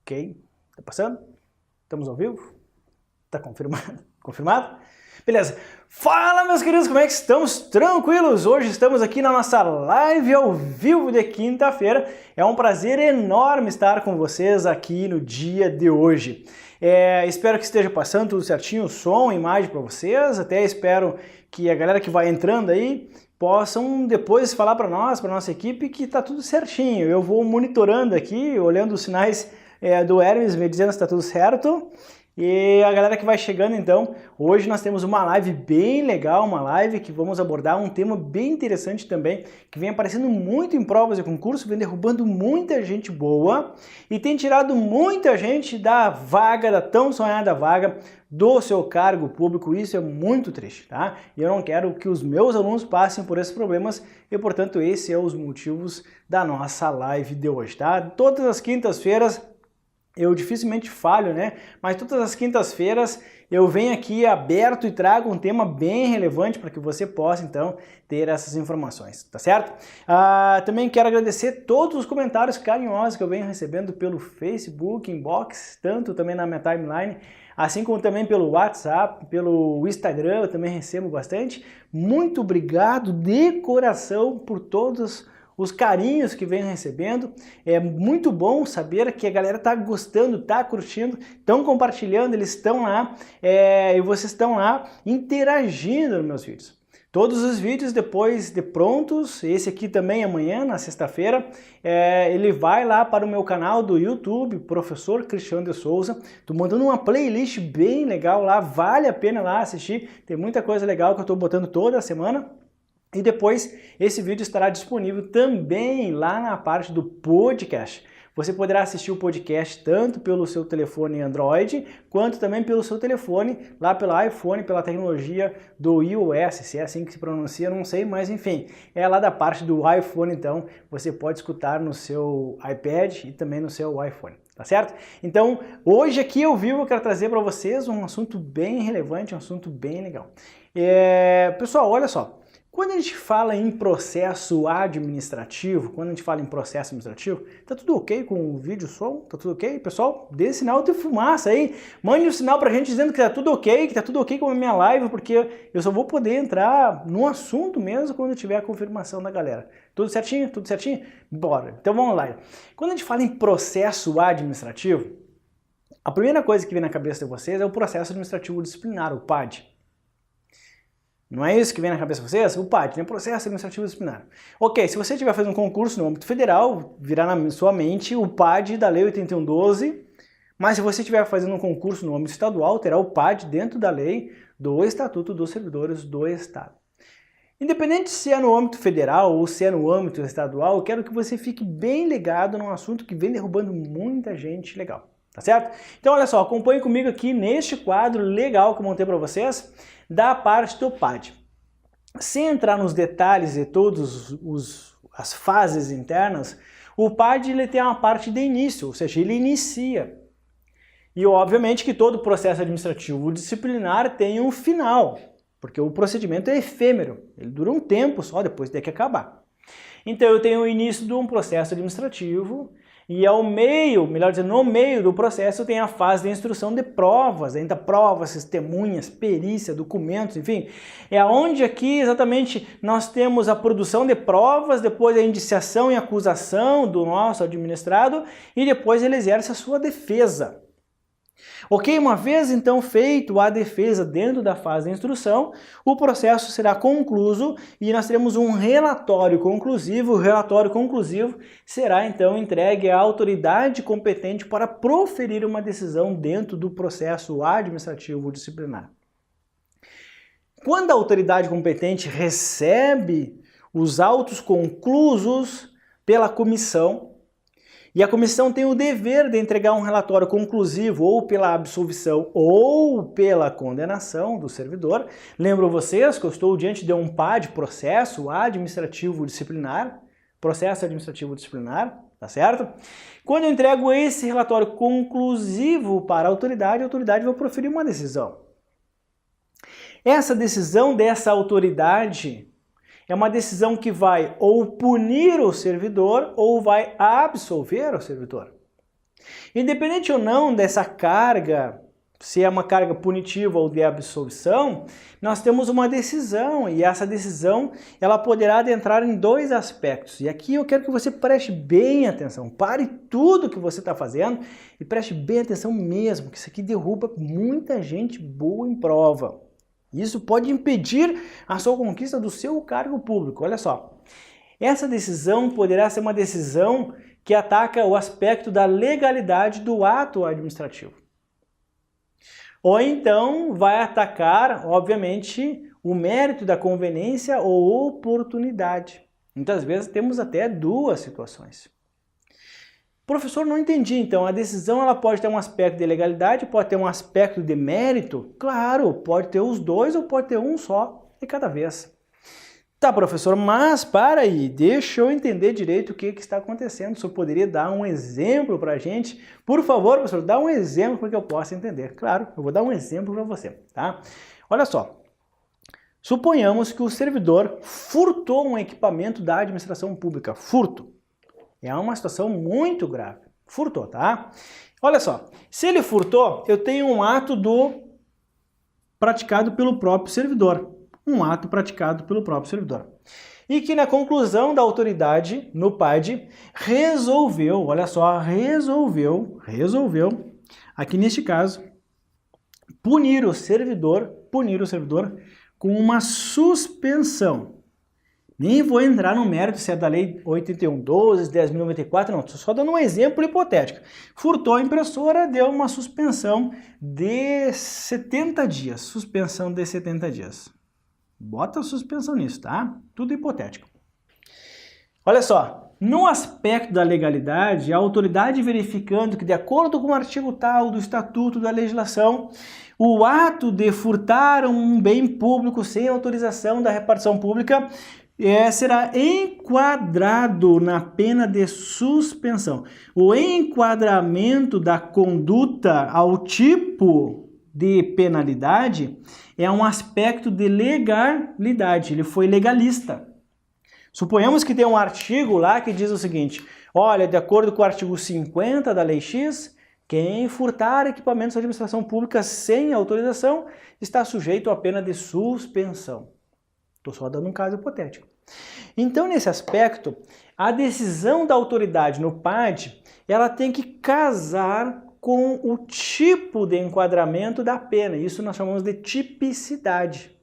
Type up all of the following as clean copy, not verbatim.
Ok, tá passando? Estamos ao vivo? Tá confirmado? Confirmado? Beleza. Fala, meus queridos, como é que estamos? Tranquilos? Hoje estamos aqui na nossa live ao vivo de quinta-feira. É um prazer enorme estar com vocês aqui no dia de hoje. Espero que esteja passando tudo certinho, som, imagem para vocês. Até espero que a galera que vai entrando aí possam depois falar para nós, para nossa equipe, que está tudo certinho. Eu vou monitorando aqui, olhando os sinais do Hermes, me dizendo se está tudo certo. E a galera que vai chegando, então, hoje nós temos uma live bem legal, uma live que vamos abordar um tema bem interessante também, que vem aparecendo muito em provas de concurso, vem derrubando muita gente boa e tem tirado muita gente da vaga, da tão sonhada vaga do seu cargo público. Isso é muito triste, tá? E eu não quero que os meus alunos passem por esses problemas e, portanto, esse é os motivos da nossa live de hoje, tá? Todas as quintas-feiras, eu dificilmente falho, né? Mas todas as quintas-feiras eu venho aqui aberto e trago um tema bem relevante para que você possa, então, ter essas informações, tá certo? Também quero agradecer todos os comentários carinhosos que eu venho recebendo pelo Facebook, inbox, tanto também na minha timeline, assim como também pelo WhatsApp, pelo Instagram, eu também recebo bastante. Muito obrigado de coração por todos os carinhos que vem recebendo. É muito bom saber que a galera tá gostando, tá curtindo, estão compartilhando, eles estão lá e vocês estão lá interagindo nos meus vídeos. Todos os vídeos depois de prontos, esse aqui também amanhã, na sexta-feira, ele vai lá para o meu canal do YouTube, Professor Cristiano de Souza. Tô montando uma playlist bem legal lá, vale a pena lá assistir, tem muita coisa legal que eu tô botando toda semana. E depois esse vídeo estará disponível também lá na parte do podcast. Você poderá assistir o podcast tanto pelo seu telefone Android, quanto também pelo seu telefone, lá pelo iPhone, pela tecnologia do iOS, se é assim que se pronuncia, não sei, mas enfim, é lá da parte do iPhone, então você pode escutar no seu iPad e também no seu iPhone, tá certo? Então, hoje aqui ao vivo eu quero trazer para vocês um assunto bem relevante, um assunto bem legal. Pessoal, olha só. Quando a gente fala em processo administrativo, tá tudo ok com o vídeo, som? Tá tudo ok? Pessoal, dê sinal de fumaça aí, mande um sinal pra gente dizendo que tá tudo ok com a minha live, porque eu só vou poder entrar no assunto mesmo quando tiver a confirmação da galera. Tudo certinho? Tudo certinho? Bora, então vamos lá. Quando a gente fala em processo administrativo, a primeira coisa que vem na cabeça de vocês é o processo administrativo disciplinar, o PAD. Não é isso que vem na cabeça de vocês? O PAD, né? Processo Administrativo Disciplinar. Ok, se você estiver fazendo um concurso no âmbito federal, virá na sua mente o PAD da Lei 8112, mas se você estiver fazendo um concurso no âmbito estadual, terá o PAD dentro da lei do Estatuto dos Servidores do Estado. Independente se é no âmbito federal ou se é no âmbito estadual, eu quero que você fique bem ligado num assunto que vem derrubando muita gente legal, tá certo? Então olha só, acompanhe comigo aqui neste quadro legal que eu montei para vocês, da parte do PAD. Sem entrar nos detalhes de todas as fases internas, o PAD ele tem uma parte de início, ou seja, ele inicia. E obviamente que todo processo administrativo disciplinar tem um final, porque o procedimento é efêmero, ele dura um tempo só, depois tem que acabar. Então eu tenho o início de um processo administrativo, e ao meio, melhor dizendo, no meio do processo tem a fase de instrução de provas, ainda provas, testemunhas, perícia, documentos, enfim. É onde aqui exatamente nós temos a produção de provas, depois a indiciação e acusação do nosso administrado e depois ele exerce a sua defesa. Ok, uma vez então feito a defesa dentro da fase de instrução, o processo será concluído e nós teremos um relatório conclusivo. O relatório conclusivo será então entregue à autoridade competente para proferir uma decisão dentro do processo administrativo disciplinar. Quando a autoridade competente recebe os autos conclusos pela comissão, e a comissão tem o dever de entregar um relatório conclusivo ou pela absolvição ou pela condenação do servidor. Lembro vocês que eu estou diante de um PAD, processo administrativo disciplinar, tá certo? Quando eu entrego esse relatório conclusivo para a autoridade vai proferir uma decisão. Essa decisão dessa autoridade é uma decisão que vai ou punir o servidor ou vai absolver o servidor. Independente ou não dessa carga, se é uma carga punitiva ou de absolvição, nós temos uma decisão e essa decisão ela poderá adentrar em dois aspectos. E aqui eu quero que você preste bem atenção, pare tudo que você está fazendo e preste bem atenção mesmo, que isso aqui derruba muita gente boa em prova. Isso pode impedir a sua conquista do seu cargo público. Olha só, essa decisão poderá ser uma decisão que ataca o aspecto da legalidade do ato administrativo. Ou então vai atacar, obviamente, o mérito da conveniência ou oportunidade. Muitas vezes temos até duas situações. Professor, não entendi, então a decisão ela pode ter um aspecto de legalidade, pode ter um aspecto de mérito? Claro, pode ter os dois ou pode ter um só de cada vez. Tá, professor, mas para aí, deixa eu entender direito o que está acontecendo. O senhor poderia dar um exemplo para a gente? Por favor, professor, dá um exemplo para que eu possa entender. Claro, eu vou dar um exemplo para você, tá? Olha só, suponhamos que o servidor furtou um equipamento da administração pública. Furto. É uma situação muito grave. Furtou, tá? Olha só, se ele furtou, eu tenho um ato praticado pelo próprio servidor. Um ato praticado pelo próprio servidor. E que na conclusão da autoridade, no PAD, resolveu, olha só, resolveu, aqui neste caso, punir o servidor com uma suspensão. Nem vou entrar no mérito se é da Lei 81.12, 10.094, não, estou só dando um exemplo hipotético. Furtou a impressora, deu uma suspensão de 70 dias. Suspensão de 70 dias. Bota a suspensão nisso, tá? Tudo hipotético. Olha só, no aspecto da legalidade, a autoridade verificando que, de acordo com o artigo tal do Estatuto da Legislação, o ato de furtar um bem público sem autorização da repartição pública será enquadrado na pena de suspensão. O enquadramento da conduta ao tipo de penalidade é um aspecto de legalidade, ele foi legalista. Suponhamos que tem um artigo lá que diz o seguinte, olha, de acordo com o artigo 50 da Lei X, quem furtar equipamentos da administração pública sem autorização está sujeito à pena de suspensão. Estou só dando um caso hipotético. Então, nesse aspecto, a decisão da autoridade no PAD, ela tem que casar com o tipo de enquadramento da pena. Isso nós chamamos de tipicidade.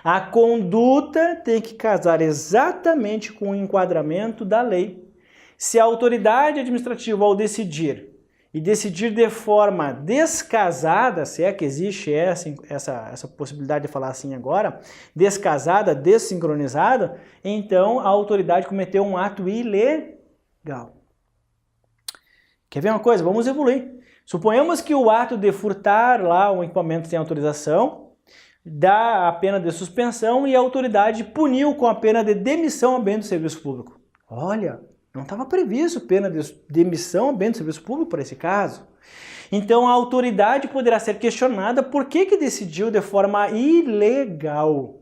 A conduta tem que casar exatamente com o enquadramento da lei. Se a autoridade administrativa, ao decidir, e decidir de forma descasada, se é que existe essa possibilidade de falar assim agora, descasada, dessincronizada, então a autoridade cometeu um ato ilegal. Quer ver uma coisa? Vamos evoluir. Suponhamos que o ato de furtar lá um equipamento sem autorização dá a pena de suspensão e a autoridade puniu com a pena de demissão a bem do serviço público. Olha, não estava previsto pena de demissão a bem do serviço público para esse caso. Então a autoridade poderá ser questionada por que decidiu de forma ilegal.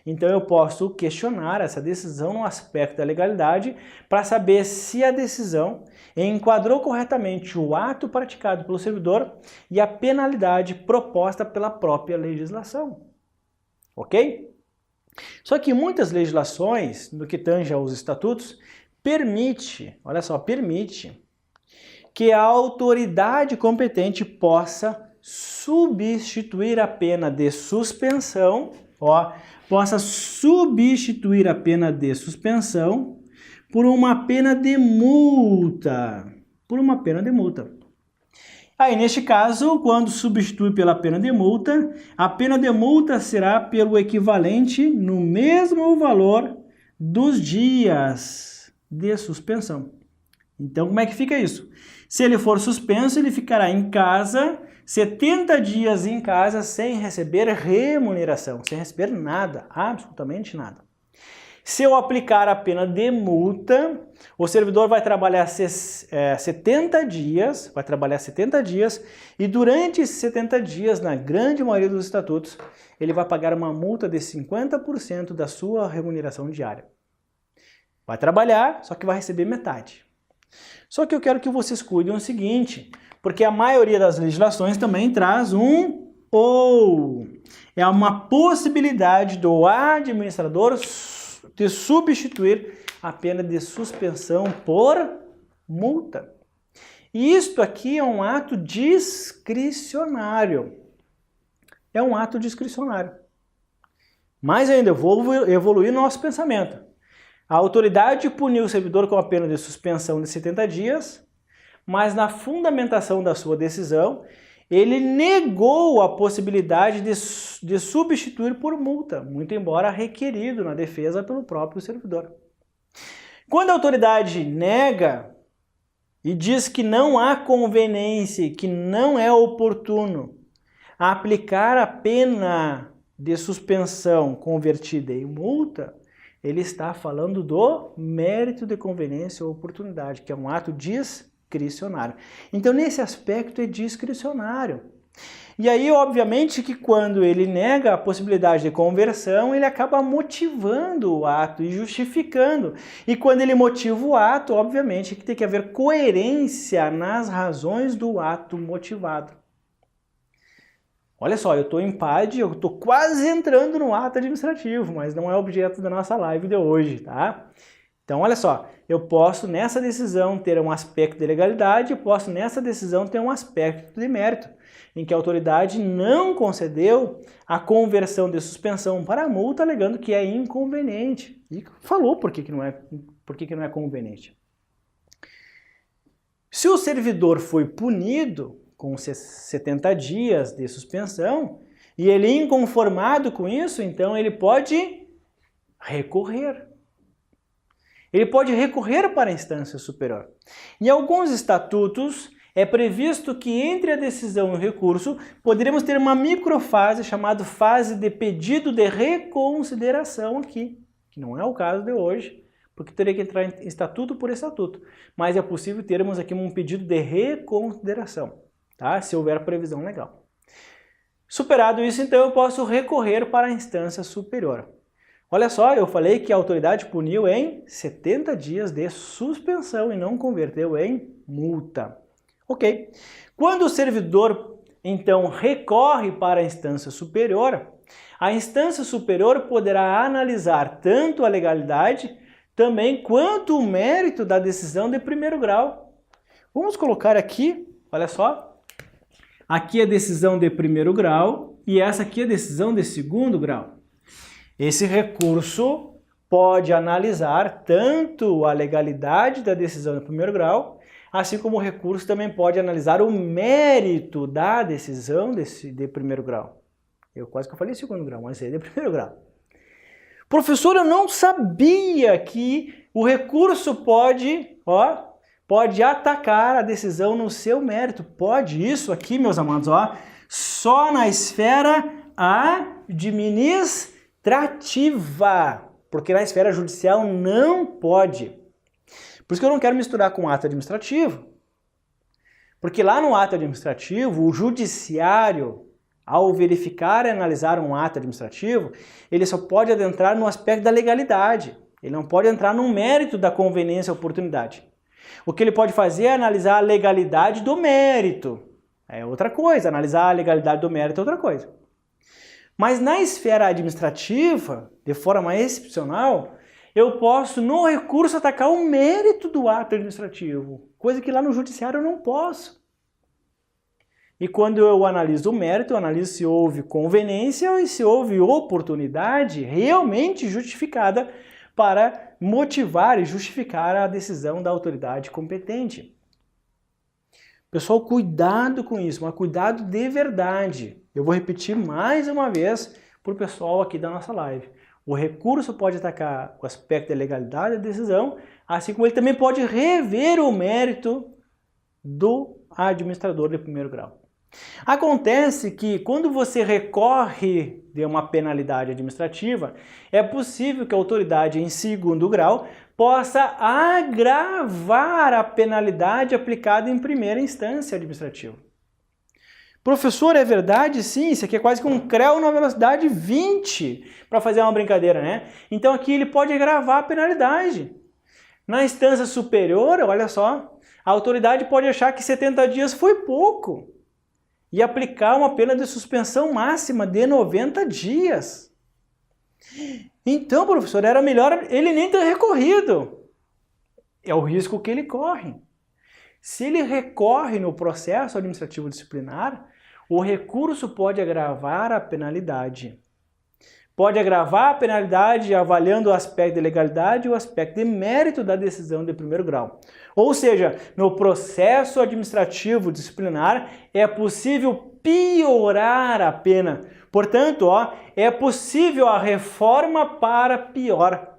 Então eu posso questionar essa decisão no aspecto da legalidade para saber se a decisão enquadrou corretamente o ato praticado pelo servidor e a penalidade proposta pela própria legislação. Ok? Só que muitas legislações, no que tange aos estatutos, permite que a autoridade competente possa substituir a pena de suspensão, por uma pena de multa. Aí, neste caso, quando substitui pela pena de multa, a pena de multa será pelo equivalente no mesmo valor dos dias de suspensão. Então, como é que fica isso? Se ele for suspenso, ele ficará em casa, 70 dias em casa, sem receber remuneração, sem receber nada, absolutamente nada. Se eu aplicar a pena de multa, o servidor vai trabalhar 70 dias, e durante esses 70 dias, na grande maioria dos estatutos, ele vai pagar uma multa de 50% da sua remuneração diária. Vai trabalhar, só que vai receber metade. Só que eu quero que vocês cuidem o seguinte, porque a maioria das legislações também traz um ou. É uma possibilidade do administrador de substituir a pena de suspensão por multa. E isto aqui é um ato discricionário. É um ato discricionário. Mais ainda, eu vou evoluir nosso pensamento. A autoridade puniu o servidor com a pena de suspensão de 70 dias, mas na fundamentação da sua decisão, ele negou a possibilidade de substituir por multa, muito embora requerido na defesa pelo próprio servidor. Quando a autoridade nega e diz que não há conveniência, que não é oportuno aplicar a pena de suspensão convertida em multa, ele está falando do mérito de conveniência ou oportunidade, que é um ato discricionário. Então, nesse aspecto, é discricionário. E aí, obviamente, que quando ele nega a possibilidade de conversão, ele acaba motivando o ato e justificando. E quando ele motiva o ato, obviamente, que tem que haver coerência nas razões do ato motivado. Olha só, eu estou em PAD, eu estou quase entrando no ato administrativo, mas não é objeto da nossa live de hoje, tá? Então, olha só, eu posso nessa decisão ter um aspecto de legalidade, eu posso nessa decisão ter um aspecto de mérito, em que a autoridade não concedeu a conversão de suspensão para a multa, alegando que é inconveniente. E falou por que não é conveniente. Se o servidor foi punido com 70 dias de suspensão, e ele inconformado com isso, então ele pode recorrer. Ele pode recorrer para a instância superior. Em alguns estatutos, é previsto que entre a decisão e o recurso, poderemos ter uma microfase chamada fase de pedido de reconsideração aqui, que não é o caso de hoje, porque teria que entrar em estatuto por estatuto, mas é possível termos aqui um pedido de reconsideração. Tá? Se houver previsão legal. Superado isso, então, eu posso recorrer para a instância superior. Olha só, eu falei que a autoridade puniu em 70 dias de suspensão e não converteu em multa. Ok. Quando o servidor, então, recorre para a instância superior poderá analisar tanto a legalidade também quanto o mérito da decisão de primeiro grau. Vamos colocar aqui, olha só, aqui é a decisão de primeiro grau e essa aqui é a decisão de segundo grau. Esse recurso pode analisar tanto a legalidade da decisão de primeiro grau, assim como o recurso também pode analisar o mérito da decisão de primeiro grau. Eu quase que eu falei segundo grau, mas é de primeiro grau. Professor, eu não sabia que o recurso pode atacar a decisão no seu mérito. Pode isso aqui, meus amados, só na esfera administrativa, porque na esfera judicial não pode. Por isso que eu não quero misturar com o ato administrativo, porque lá no ato administrativo, o judiciário, ao verificar e analisar um ato administrativo, ele só pode adentrar no aspecto da legalidade, ele não pode entrar no mérito da conveniência e oportunidade. O que ele pode fazer é analisar a legalidade do mérito. É outra coisa, analisar a legalidade do mérito é outra coisa. Mas na esfera administrativa, de forma excepcional, eu posso, no recurso, atacar o mérito do ato administrativo, coisa que lá no judiciário eu não posso. E quando eu analiso o mérito, eu analiso se houve conveniência e se houve oportunidade realmente justificada para motivar e justificar a decisão da autoridade competente. Pessoal, cuidado com isso, mas cuidado de verdade. Eu vou repetir mais uma vez para o pessoal aqui da nossa live. O recurso pode atacar o aspecto da legalidade da decisão, assim como ele também pode rever o mérito do administrador de primeiro grau. Acontece que quando você recorre de uma penalidade administrativa, é possível que a autoridade em segundo grau possa agravar a penalidade aplicada em primeira instância administrativa. Professor, é verdade? Sim, isso aqui é quase que um CREO na velocidade 20, para fazer uma brincadeira, né? Então aqui ele pode agravar a penalidade. Na instância superior, olha só, a autoridade pode achar que 70 dias foi pouco e aplicar uma pena de suspensão máxima de 90 dias. Então, professor, era melhor ele nem ter recorrido. É o risco que ele corre. Se ele recorre no processo administrativo disciplinar, o recurso pode agravar a penalidade. Pode agravar a penalidade avaliando o aspecto de legalidade e o aspecto de mérito da decisão de primeiro grau. Ou seja, no processo administrativo disciplinar é possível piorar a pena. Portanto, é possível a reforma para pior.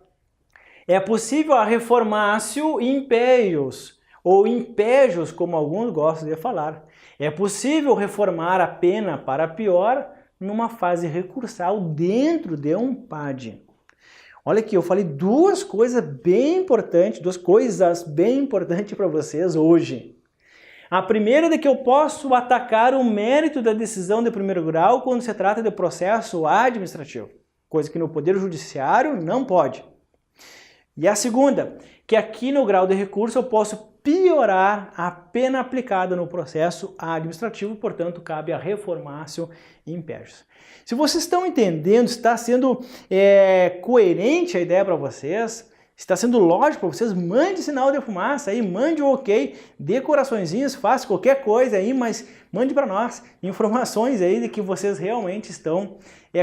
É possível a reformatio impeius, ou impégios, como alguns gostam de falar. É possível reformar a pena para pior numa fase recursal dentro de um PAD. Olha aqui, eu falei duas coisas bem importantes para vocês hoje. A primeira é que eu posso atacar o mérito da decisão de primeiro grau quando se trata de processo administrativo, coisa que no Poder Judiciário não pode. E a segunda, que aqui no grau de recurso eu posso piorar a pena aplicada no processo administrativo, portanto, cabe a reformatio impégios. Se vocês estão entendendo, está sendo coerente a ideia para vocês, está sendo lógico para vocês, mande sinal de fumaça aí, mande um ok, dê coraçõezinhos, faça qualquer coisa aí, mas mande para nós informações aí de que vocês realmente estão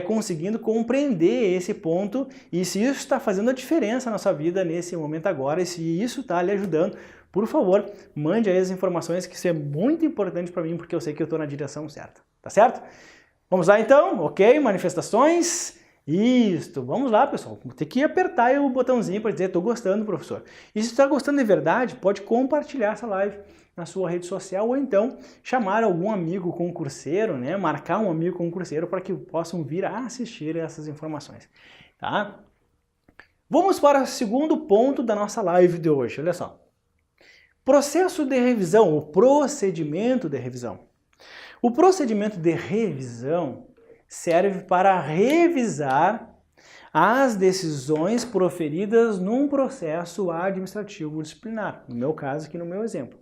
conseguindo compreender esse ponto e se isso está fazendo a diferença na sua vida nesse momento agora e se isso está lhe ajudando. Por favor, mande aí as informações, que isso é muito importante para mim, porque eu sei que eu estou na direção certa, tá certo? Vamos lá então, ok? Manifestações. Isso, vamos lá, pessoal. Vou ter que apertar o botãozinho para dizer estou gostando, professor. E se está gostando de verdade, pode compartilhar essa live na sua rede social ou então chamar algum amigo concurseiro, né? Marcar um amigo concurseiro para que possam vir a assistir essas informações, tá? Vamos para o segundo ponto da nossa live de hoje, olha só. Processo de revisão, o procedimento de revisão. O procedimento de revisão serve para revisar as decisões proferidas num processo administrativo disciplinar, no meu caso aqui no meu exemplo.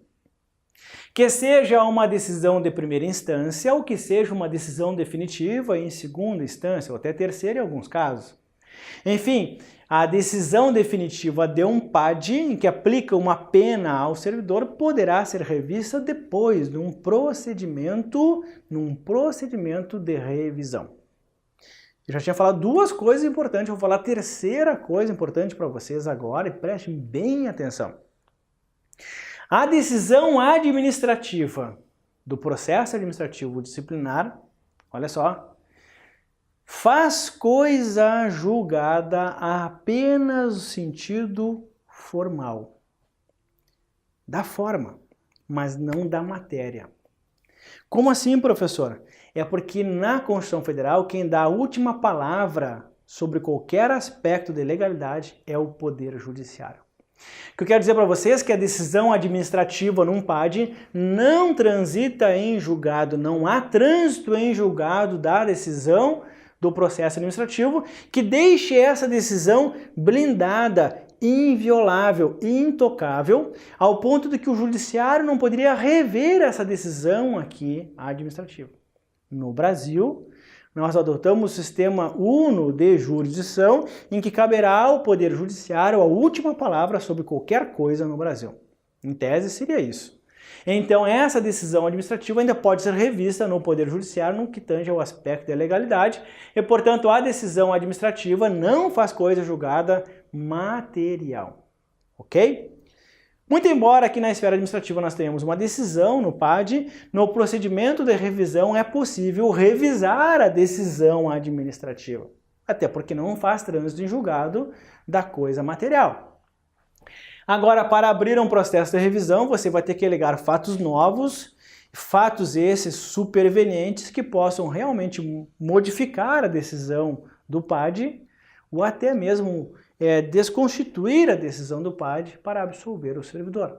Que seja uma decisão de primeira instância ou que seja uma decisão definitiva em segunda instância ou até terceira em alguns casos. Enfim, a decisão definitiva de um PAD, em que aplica uma pena ao servidor, poderá ser revista depois de um procedimento de revisão. Eu já tinha falado duas coisas importantes, eu vou falar a terceira coisa importante para vocês agora e prestem bem atenção. A decisão administrativa do processo administrativo disciplinar, olha só, faz coisa julgada apenas no sentido formal, da forma, mas não da matéria. Como assim, professor? É porque na Constituição Federal quem dá a última palavra sobre qualquer aspecto de legalidade é o Poder Judiciário. O que eu quero dizer para vocês é que a decisão administrativa num PAD não transita em julgado, não há trânsito em julgado da decisão do processo administrativo que deixe essa decisão blindada, inviolável, intocável, ao ponto de que o judiciário não poderia rever essa decisão aqui administrativa. No Brasil, nós adotamos o sistema uno de jurisdição, em que caberá ao Poder Judiciário a última palavra sobre qualquer coisa no Brasil. Em tese, seria isso. Então, essa decisão administrativa ainda pode ser revista no Poder Judiciário no que tange ao aspecto da legalidade e, portanto, a decisão administrativa não faz coisa julgada material. Ok? Muito embora aqui na esfera administrativa nós tenhamos uma decisão no PAD, no procedimento de revisão é possível revisar a decisão administrativa, até porque não faz trânsito em julgado da coisa material. Agora, para abrir um processo de revisão, você vai ter que alegar fatos novos, fatos esses supervenientes que possam realmente modificar a decisão do PAD ou até mesmo desconstituir a decisão do PAD para absolver o servidor.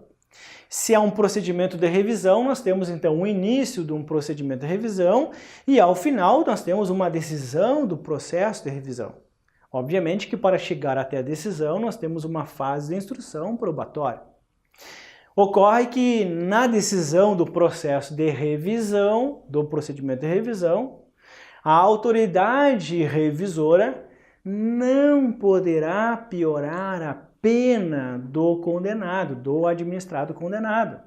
Se há um procedimento de revisão, nós temos então o início de um procedimento de revisão e ao final nós temos uma decisão do processo de revisão. Obviamente que para chegar até a decisão nós temos uma fase de instrução probatória. Ocorre que na decisão do processo de revisão, do procedimento de revisão, a autoridade revisora não poderá piorar a pena do condenado, do administrado condenado.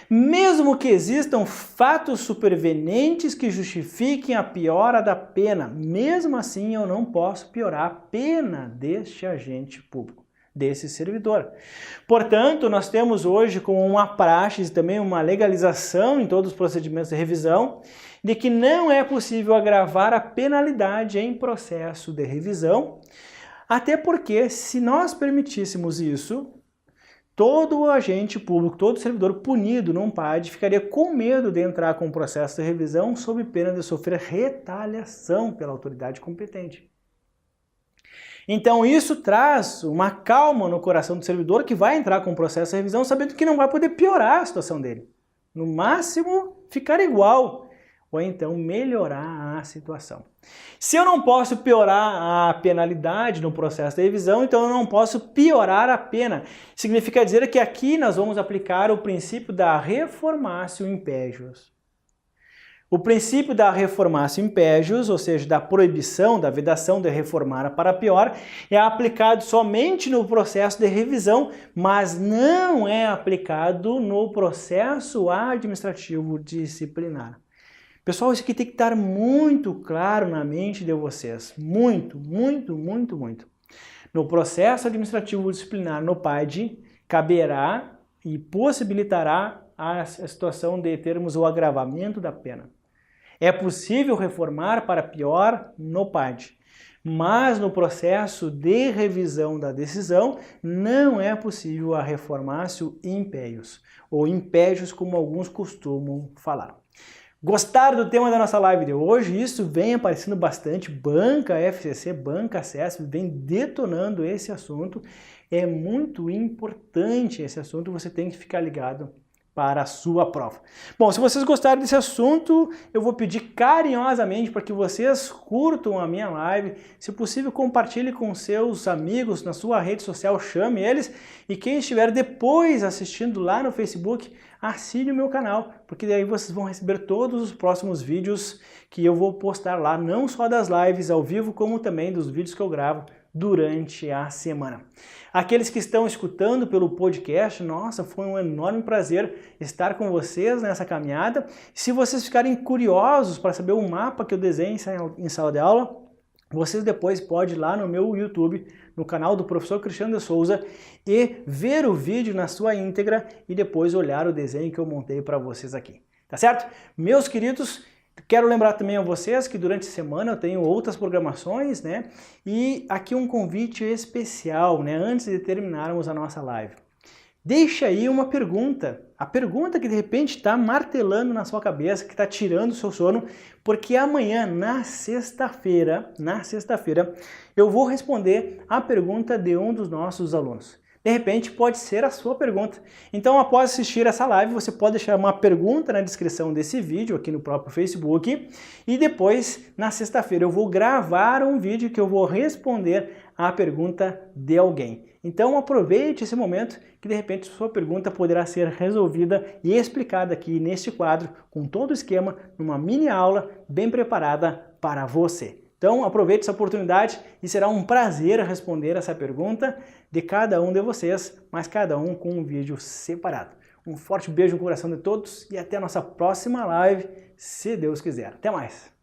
Mesmo que existam fatos supervenientes que justifiquem a piora da pena, mesmo assim eu não posso piorar a pena deste agente público, desse servidor. Portanto, nós temos hoje como uma praxe e também uma legalização em todos os procedimentos de revisão de que não é possível agravar a penalidade em processo de revisão, até porque se nós permitíssemos isso, todo agente público, todo servidor punido num PAD ficaria com medo de entrar com o processo de revisão sob pena de sofrer retaliação pela autoridade competente. Então isso traz uma calma no coração do servidor que vai entrar com o processo de revisão sabendo que não vai poder piorar a situação dele. No máximo, ficar igual ou então melhorar a situação. Se eu não posso piorar a penalidade no processo de revisão, então eu não posso piorar a pena. Significa dizer que aqui nós vamos aplicar o princípio da reformatio impejus. O princípio da reformatio impejus, ou seja, da proibição, da vedação de reformar para pior, é aplicado somente no processo de revisão, mas não é aplicado no processo administrativo disciplinar. Pessoal, isso aqui tem que estar muito claro na mente de vocês. Muito, muito, muito, muito. No processo administrativo disciplinar, no PAD, caberá e possibilitará a situação de termos o agravamento da pena. É possível reformar para pior no PAD, mas no processo de revisão da decisão não é possível a reformatio impejus, ou impejus como alguns costumam falar. Gostaram do tema da nossa live de hoje? Isso vem aparecendo bastante, banca FCC, banca CESP, vem detonando esse assunto. É muito importante esse assunto, você tem que ficar ligado para a sua prova. Bom, se vocês gostaram desse assunto, eu vou pedir carinhosamente para que vocês curtam a minha live, se possível compartilhe com seus amigos na sua rede social, chame eles, e quem estiver depois assistindo lá no Facebook, assine o meu canal, porque daí vocês vão receber todos os próximos vídeos que eu vou postar lá, não só das lives ao vivo, como também dos vídeos que eu gravo durante a semana. Aqueles que estão escutando pelo podcast, nossa, foi um enorme prazer estar com vocês nessa caminhada. Se vocês ficarem curiosos para saber o mapa que eu desenho em sala de aula, vocês depois podem ir lá no meu YouTube, no canal do professor Cristiano de Souza, e ver o vídeo na sua íntegra e depois olhar o desenho que eu montei para vocês aqui. Tá certo? Meus queridos, quero lembrar também a vocês que durante a semana eu tenho outras programações, né? E aqui um convite especial, né? Antes de terminarmos a nossa live. Deixa aí uma pergunta. A pergunta que de repente está martelando na sua cabeça, que está tirando o seu sono, porque amanhã, na sexta-feira, eu vou responder a pergunta de um dos nossos alunos. De repente pode ser a sua pergunta. Então, após assistir essa live, você pode deixar uma pergunta na descrição desse vídeo, aqui no próprio Facebook, e depois, na sexta-feira, eu vou gravar um vídeo que eu vou responder a pergunta de alguém. Então, aproveite esse momento que, de repente, sua pergunta poderá ser resolvida e explicada aqui neste quadro, com todo o esquema, numa mini aula bem preparada para você. Então, aproveite essa oportunidade e será um prazer responder essa pergunta de cada um de vocês, mas cada um com um vídeo separado. Um forte beijo no coração de todos e até a nossa próxima live, se Deus quiser. Até mais!